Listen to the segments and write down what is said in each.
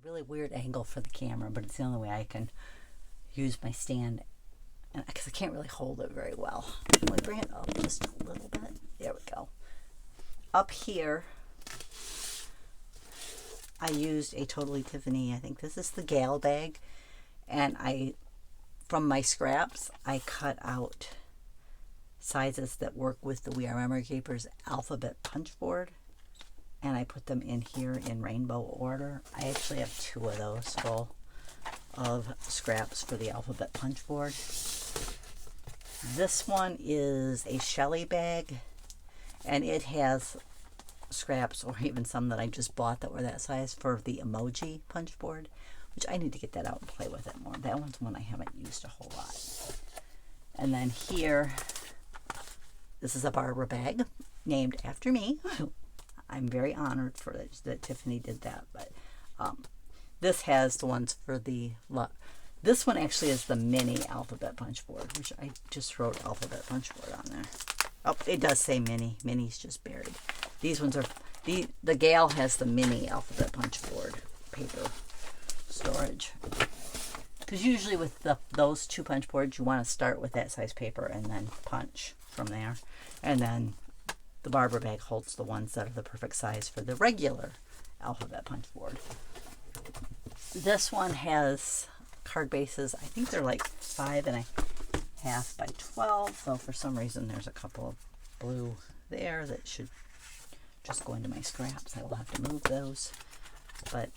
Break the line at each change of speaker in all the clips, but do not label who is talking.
really weird angle for the camera, but it's the only way I can use my stand, because I can't really hold it very well. Can we bring it up just a little bit? There we go. Up here, I used a Totally Tiffany, I think this is the Gal bag, and from my scraps, I cut out sizes that work with the We Are Memory Keepers alphabet punch board, and I put them in here in rainbow order. I actually have 2 of those full of scraps for the alphabet punch board. This one is a Shelly bag, and it has scraps, or even some that I just bought that were that size, for the emoji punch board, which I need to get that out and play with it more. That one's one I haven't used a whole lot. And then here, this is a Barbara bag named after me. I'm very honored for it that Tiffany did that. But this has the ones for this one actually is the mini alphabet punch board, which I just wrote alphabet punch board on there. Oh, it does say mini. Mini's just buried. These ones are, the Gal has the mini alphabet punch board paper storage. Because usually with those 2 punch boards, you want to start with that size paper and then punch from there. And then the Barbara bag holds the ones that are the perfect size for the regular alphabet punch board. This one has card bases. I think they're like 5.5 by 12. So for some reason, there's a couple of blue there that should just go into my scraps. I will have to move those. But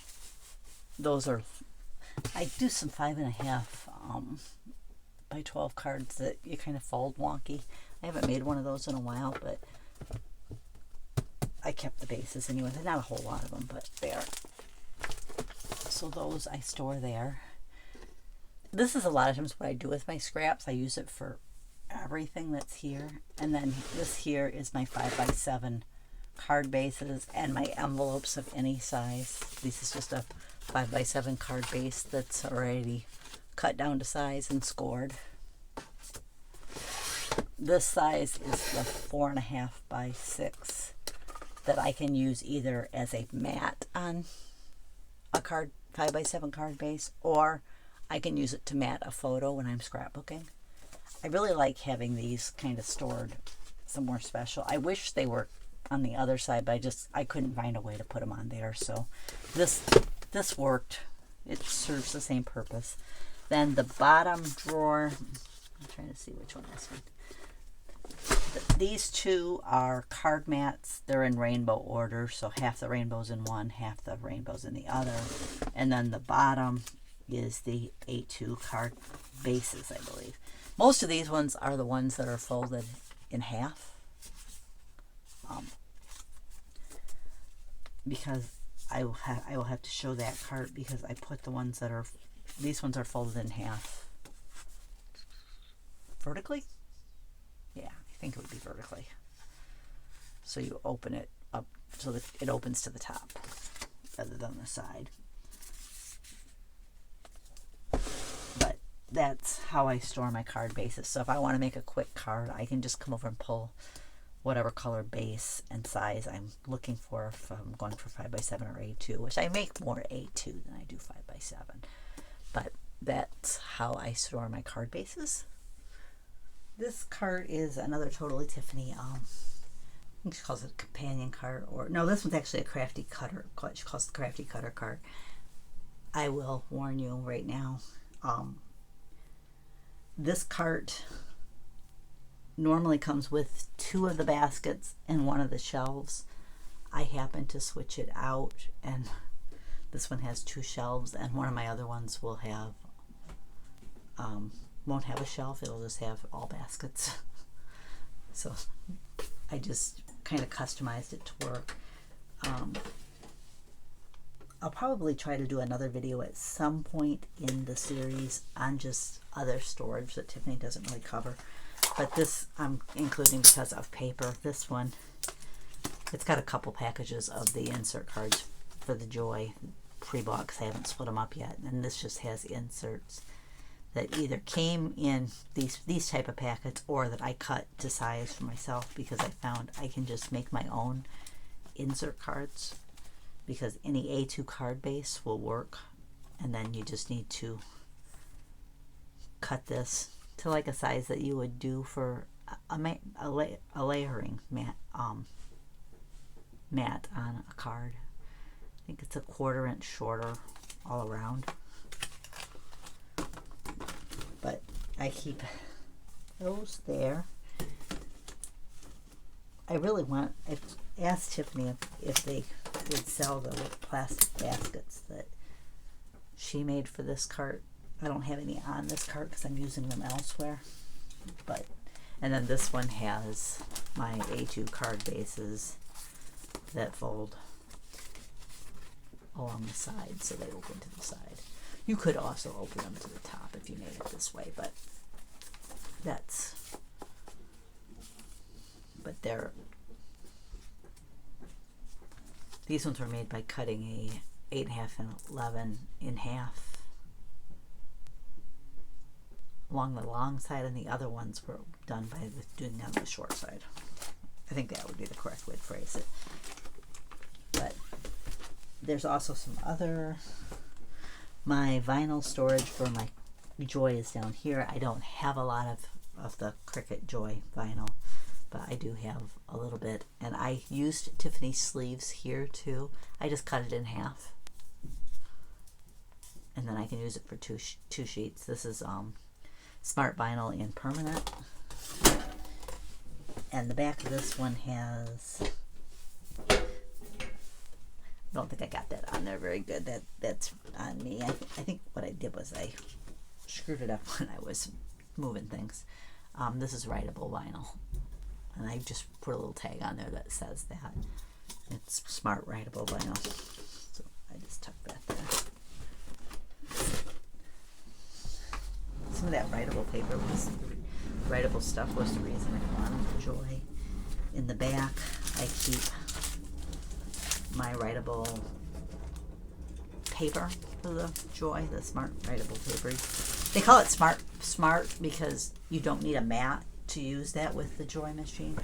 those are, I do some 5.5 by 12 cards that you kind of fold wonky. I haven't made one of those in a while, but I kept the bases anyway. There's not a whole lot of them, but there. So those I store there. This is a lot of times what I do with my scraps. I use it for everything that's here. And then this here is my 5x7 card bases and my envelopes of any size. This is just a 5x7 card base that's already cut down to size and scored. This size is the 4.5 by 6 that I can use either as a mat on a 5x7 card base, or I can use it to mat a photo when I'm scrapbooking. I really like having these kind of stored somewhere special. I wish they were on the other side, but I couldn't find a way to put them on there. So this worked. It serves the same purpose. Then the bottom drawer, I'm trying to see which one this one. These 2 are card mats. They're in rainbow order, so half the rainbow's in one, half the rainbow's in the other. And then the bottom is the A2 card bases, I believe. Most of these ones are the ones that are folded in half. Because I will have to show that card, because I put the ones that are, these ones are folded in half vertically. Yeah, I think it would be vertically. So you open it up so that it opens to the top rather than the side. But that's how I store my card bases. So if I want to make a quick card, I can just come over and pull whatever color base and size I'm looking for, if I'm going for 5x7 or A2, which I make more A2 than I do 5x7. But that's how I store my card bases. This card is another Totally Tiffany, I think she calls it a companion card, or no, this one's actually a Crafty Cutter. She calls it the Crafty Cutter card. I will warn you right now, this cart normally comes with 2 of the baskets and 1 of the shelves. I happen to switch it out, and this one has 2 shelves, and one of my other ones will have won't have a shelf. It'll just have all baskets. So I just kind of customized it to work. I'll probably try to do another video at some point in the series on just other storage that Tiffany doesn't really cover. But this I'm including because of paper. This one, it's got a couple packages of the insert cards for the Joy pre-bought, because I haven't split them up yet. And this just has inserts that either came in these type of packets, or that I cut to size for myself, because I found I can just make my own insert cards because any A2 card base will work, and then you just need to cut this to like a size that you would do for a layering mat, mat on a card. I think it's a 1/4 inch shorter all around, but I keep those there. I really want, I've asked Tiffany if they would sell the little plastic baskets that she made for this cart. I don't have any on this cart because I'm using them elsewhere. But, and then this one has my A2 card bases that fold along the side, so they open to the side. You could also open them to the top if you made it this way, but these ones were made by cutting a 8.5 and 11 in half along the long side, and the other ones were done by doing it on the short side. I think that would be the correct way to phrase it. But there's also some other, my vinyl storage for my Joy is down here. I don't have a lot of the Cricut Joy vinyl, but I do have a little bit, and I used Tiffany's sleeves here too. I just cut it in half, and then I can use it for two sheets. This is Smart Vinyl in permanent, and the back of this one has, I don't think I got that on there very good. That's on me. I think what I did was I screwed it up when I was moving things. This is writable vinyl, and I just put a little tag on there that says that it's smart writable vinyl. So I just tucked that there. Some of that writable paper was, writable stuff was the reason I wanted the Joy. In the back, I keep my writable paper for the Joy, the smart writable paper. They call it smart because you don't need a mat to use that with the Joy machine.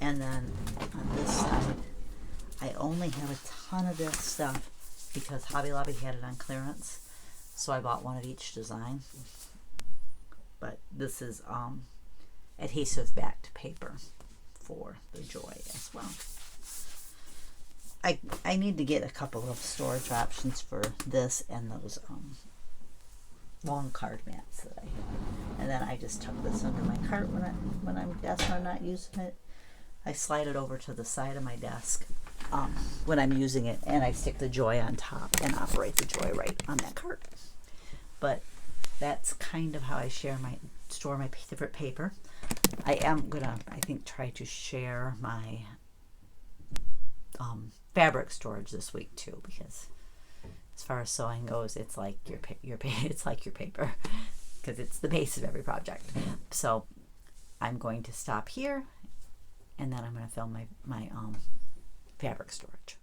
And then on this side, I only have a ton of this stuff because Hobby Lobby had it on clearance, so I bought one of each design. But this is adhesive backed paper for the Joy as well. I need to get a couple of storage options for this and those long card mats that I have. And then I just tuck this under my cart when I'm not using it. I slide it over to the side of my desk when I'm using it, and I stick the Joy on top and operate the Joy right on that cart. But that's kind of how I store my different paper. I am gonna, I think, try to share my fabric storage this week too, because as far as sewing goes, it's like it's like your paper, because it's the base of every project. So I'm going to stop here, and then I'm going to film my fabric storage.